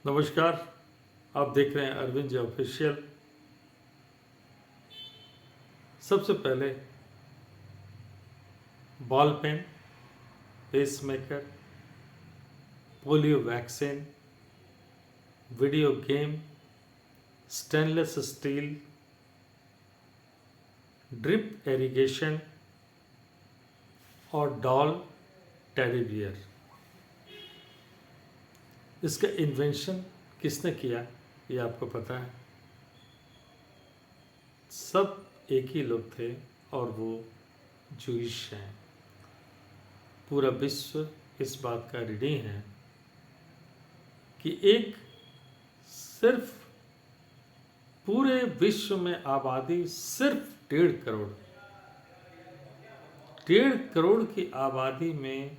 नमस्कार। आप देख रहे हैं अरविंद जी ऑफिशियल। सबसे पहले ball pen, pacemaker, polio vaccine, video game, stainless steel, drip irrigation और डॉल टेडी बियर। इसका इन्वेंशन किसने किया ये आपको पता है? सब एक ही लोग थे और वो जूइश हैं। पूरा विश्व इस बात का ऋणी है कि एक सिर्फ पूरे विश्व में आबादी सिर्फ 1.5 करोड़ की आबादी में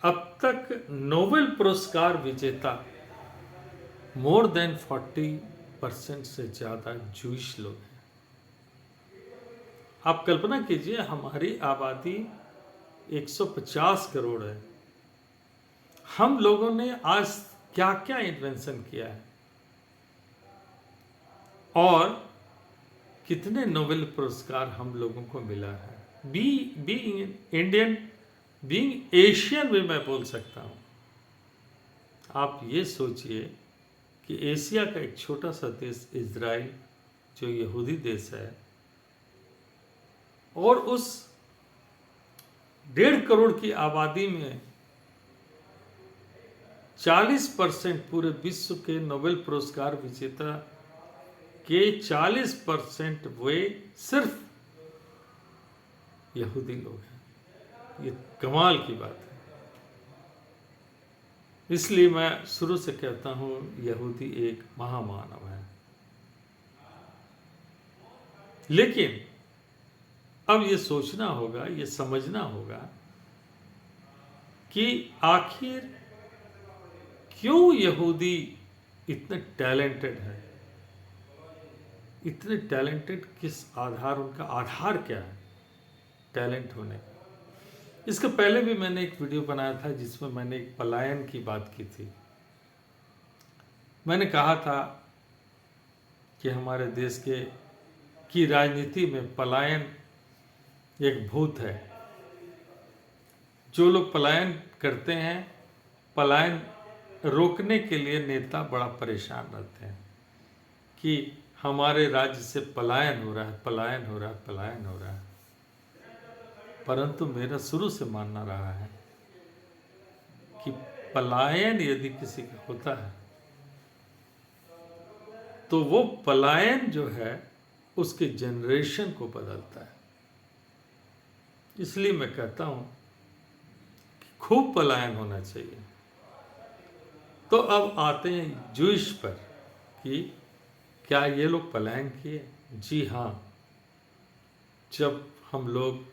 अब तक नोबेल पुरस्कार विजेता मोर देन 40% से ज़्यादा जूइश लोग हैं। आप कल्पना कीजिए, हमारी आबादी 150 करोड़ है। हम लोगों ने आज क्या क्या इन्वेंशन किया है और कितने नोबेल पुरस्कार हम लोगों को मिला है। बीइंग इंडियन, बीइंग एशियन भी मैं बोल सकता हूँ। आप ये सोचिए कि एशिया का एक छोटा सा देश इजराइल, जो यहूदी देश है, और उस 1.5 करोड़ की आबादी में 40% पूरे विश्व के नोबेल पुरस्कार विजेता के 40% वे सिर्फ यहूदी लोग हैं। ये कमाल की बात है। इसलिए मैं शुरू से कहता हूँ, यहूदी एक महामानव है। लेकिन अब ये सोचना होगा, ये समझना होगा कि आखिर क्यों यहूदी इतने टैलेंटेड है। इतने टैलेंटेड किस आधार, उनका आधार क्या है टैलेंट होने का? इसके पहले भी मैंने एक वीडियो बनाया था जिसमें मैंने एक पलायन की बात की थी। मैंने कहा था कि हमारे देश की राजनीति में पलायन एक भूत है। जो लोग पलायन करते हैं, पलायन रोकने के लिए नेता बड़ा परेशान रहते हैं कि हमारे राज्य से पलायन हो रहा है, पलायन हो रहा है, पलायन हो रहा है। परंतु मेरा शुरू से मानना रहा है कि पलायन यदि किसी का होता है तो वो पलायन जो है उसके जनरेशन को बदलता है। इसलिए मैं कहता हूं कि खूब पलायन होना चाहिए। तो अब आते हैं जूइश पर कि क्या ये लोग पलायन किए? जी हाँ। जब हम लोग,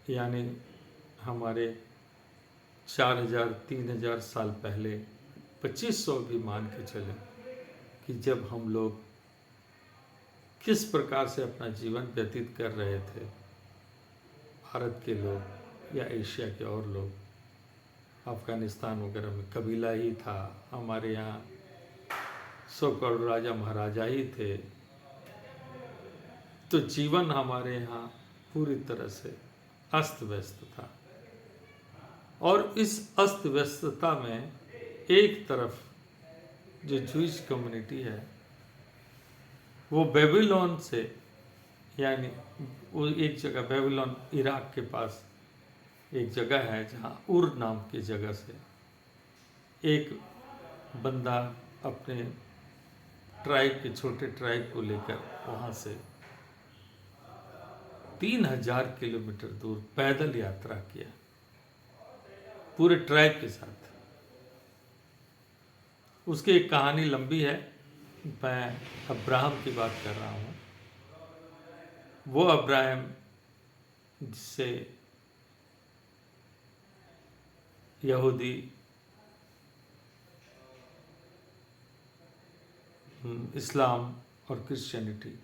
यानी हमारे 4000 3000 साल पहले, 2500 भी मान के चले कि जब हम लोग किस प्रकार से अपना जीवन व्यतीत कर रहे थे, भारत के लोग या एशिया के और लोग, अफगानिस्तान वगैरह में कबीला ही था। हमारे यहाँ 100 करोड़ राजा महाराजा ही थे। तो जीवन हमारे यहाँ पूरी तरह से अस्त व्यस्त था। और इस अस्त व्यस्तता में एक तरफ जो जूइश कम्युनिटी है वो बेबीलोन से, यानी वो एक जगह बेबीलोन इराक के पास एक जगह है जहाँ उर नाम की जगह से एक बंदा अपने ट्राइब के, छोटे ट्राइब को लेकर वहाँ से 3000 किलोमीटर दूर पैदल यात्रा किया पूरे ट्राइब के साथ। उसकी एक कहानी लंबी है, मैं अब्राहम की बात कर रहा हूँ। वो अब्राहम जिससे यहूदी, इस्लाम और क्रिश्चियनिटी,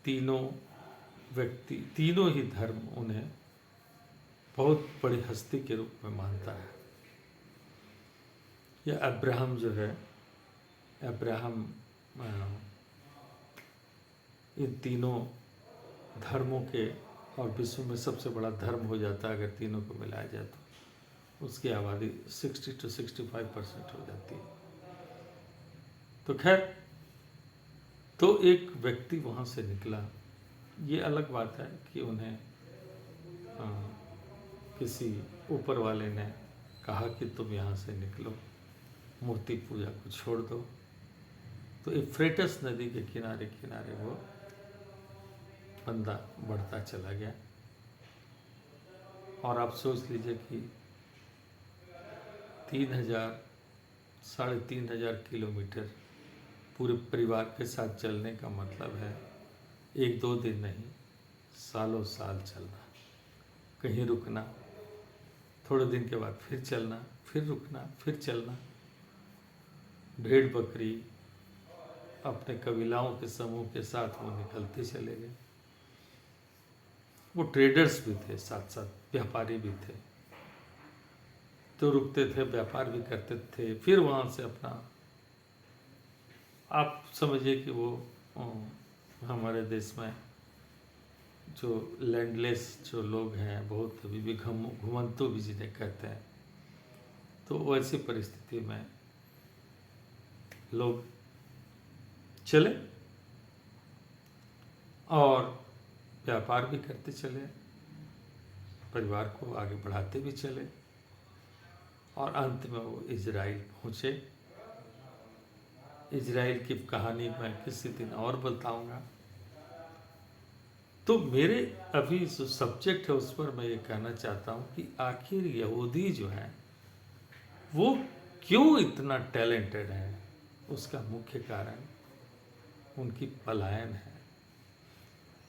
तीनों व्यक्ति, तीनों ही धर्म उन्हें बहुत बड़ी हस्ती के रूप में मानता है। या अब्राहम जो है, अब्राहम इन तीनों धर्मों के और विश्व में सबसे बड़ा धर्म हो जाता है अगर तीनों को मिलाया जाए तो उसकी आबादी 60 to 65% हो जाती है। तो खैर, तो एक व्यक्ति वहाँ से निकला। ये अलग बात है कि उन्हें किसी ऊपर वाले ने कहा कि तुम यहाँ से निकलो, मूर्ति पूजा को छोड़ दो। तो यूफ्रेटिस नदी के किनारे किनारे वो बंदा बढ़ता चला गया। और आप सोच लीजिए कि 3,000-3,500 किलोमीटर पूरे परिवार के साथ चलने का मतलब है 1-2 दिन नहीं, सालों साल चलना, कहीं रुकना, थोड़े दिन के बाद फिर चलना, फिर रुकना, फिर चलना। भेड़ बकरी अपने कबीलाओं के समूह के साथ वो निकलते चले गए। वो ट्रेडर्स भी थे, साथ साथ व्यापारी भी थे, तो रुकते थे, व्यापार भी करते थे। फिर वहाँ से अपना, आप समझिए कि वो हमारे देश में जो लैंडलेस जो लोग हैं, बहुत अभी भी घुमंतु भी जिन्हें कहते हैं, तो वैसी परिस्थिति में लोग चले और व्यापार भी करते चले, परिवार को आगे बढ़ाते भी चले, और अंत में वो इजराइल पहुँचे। इजराइल की कहानी मैं किसी दिन और बताऊंगा। तो मेरे अभी जो सब्जेक्ट है उस पर मैं ये कहना चाहता हूँ कि आखिर यहूदी जो है वो क्यों इतना टैलेंटेड है। उसका मुख्य कारण उनकी पलायन है।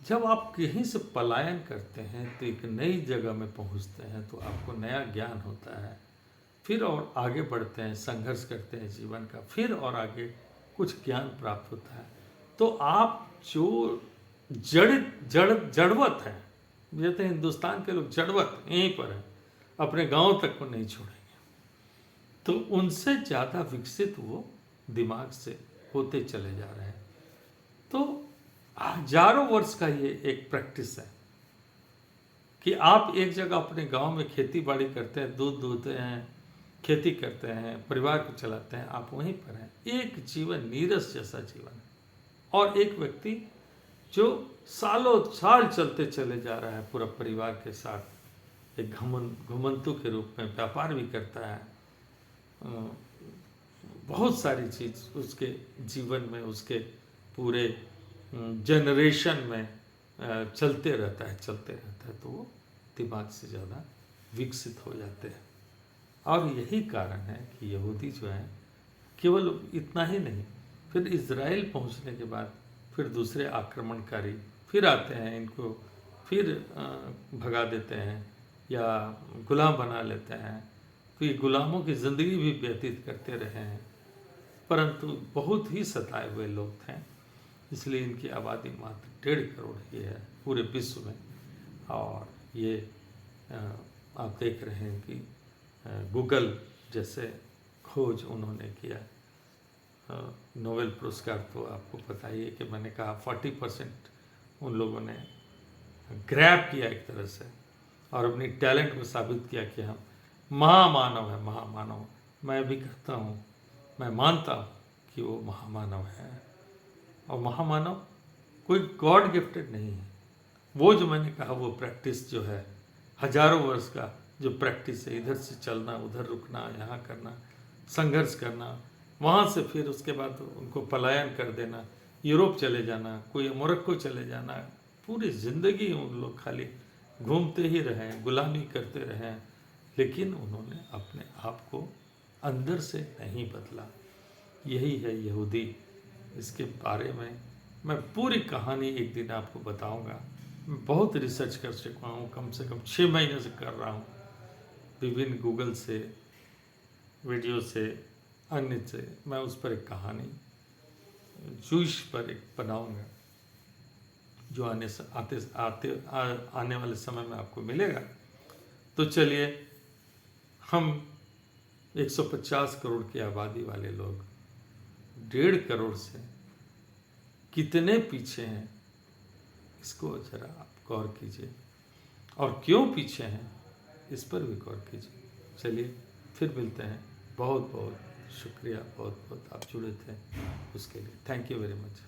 जब आप कहीं से पलायन करते हैं तो एक नई जगह में पहुंचते हैं, तो आपको नया ज्ञान होता है, फिर और आगे बढ़ते हैं, संघर्ष करते हैं जीवन का, फिर और आगे कुछ ज्ञान प्राप्त होता है। तो आप जो जड़वत है, जैसे हिंदुस्तान के लोग जड़वत यहीं पर है, अपने गांव तक को नहीं छोड़ेंगे, तो उनसे ज़्यादा विकसित वो दिमाग से होते चले जा रहे हैं। तो हजारों वर्ष का ये एक प्रैक्टिस है कि आप एक जगह अपने गांव में खेती बाड़ी करते हैं, दूध दूहते हैं, खेती करते हैं, परिवार को चलाते हैं, आप वहीं पर हैं। एक जीवन नीरस जैसा जीवन है। और एक व्यक्ति जो सालों साल चलते चले जा रहा है पूरा परिवार के साथ, एक घुमंतु के रूप में व्यापार भी करता है, बहुत सारी चीज़ उसके जीवन में, उसके पूरे जनरेशन में चलते रहता है। तो वो दिमाग से ज़्यादा विकसित हो जाते हैं। और यही कारण है कि यहूदी जो है, केवल इतना ही नहीं, फिर इज़राइल पहुंचने के बाद फिर दूसरे आक्रमणकारी फिर आते हैं, इनको फिर भगा देते हैं या गुलाम बना लेते हैं। तो ये गुलामों की ज़िंदगी भी व्यतीत करते रहे हैं, परंतु बहुत ही सताए हुए लोग थे, इसलिए इनकी आबादी मात्र 1.5 करोड़ ही है पूरे विश्व में। और ये आप देख रहे हैं कि गूगल जैसे खोज उन्होंने किया, नोबेल पुरस्कार तो आपको पता ही है कि मैंने कहा 40% उन लोगों ने ग्रैब किया एक तरह से, और अपनी टैलेंट को साबित किया कि हम महामानव है, महामानव। मैं भी कहता हूँ, मैं मानता हूँ कि वो महामानव है। और महामानव कोई गॉड गिफ्टेड नहीं है। वो जो मैंने कहा वो प्रैक्टिस जो है, हजारों वर्ष का जो प्रैक्टिस है, इधर से चलना, उधर रुकना, यहाँ करना, संघर्ष करना, वहाँ से फिर उसके बाद उनको पलायन कर देना, यूरोप चले जाना, कोई मोरक्को चले जाना, पूरी ज़िंदगी उन लोग खाली घूमते ही रहे, गुलामी करते रहे, लेकिन उन्होंने अपने आप को अंदर से नहीं बदला। यही है यहूदी। इसके बारे में मैं पूरी कहानी एक दिन आपको बताऊंगा। मैं बहुत रिसर्च कर चुका हूँ, कम से कम 6 महीने से कर रहा हूँ, विभिन्न गूगल से, वीडियो से, अन्य से। मैं उस पर एक कहानी जूश पर एक बनाऊंगा, जो आने वाले समय में आपको मिलेगा। तो चलिए हम 150 करोड़ की आबादी वाले लोग 1.5 करोड़ से कितने पीछे हैं, इसको जरा आप गौर कीजिए, और क्यों पीछे हैं इस पर भी गौर कीजिए। चलिए फिर मिलते हैं। बहुत बहुत शुक्रिया, बहुत बहुत आप जुड़े थे उसके लिए। Thank you very much.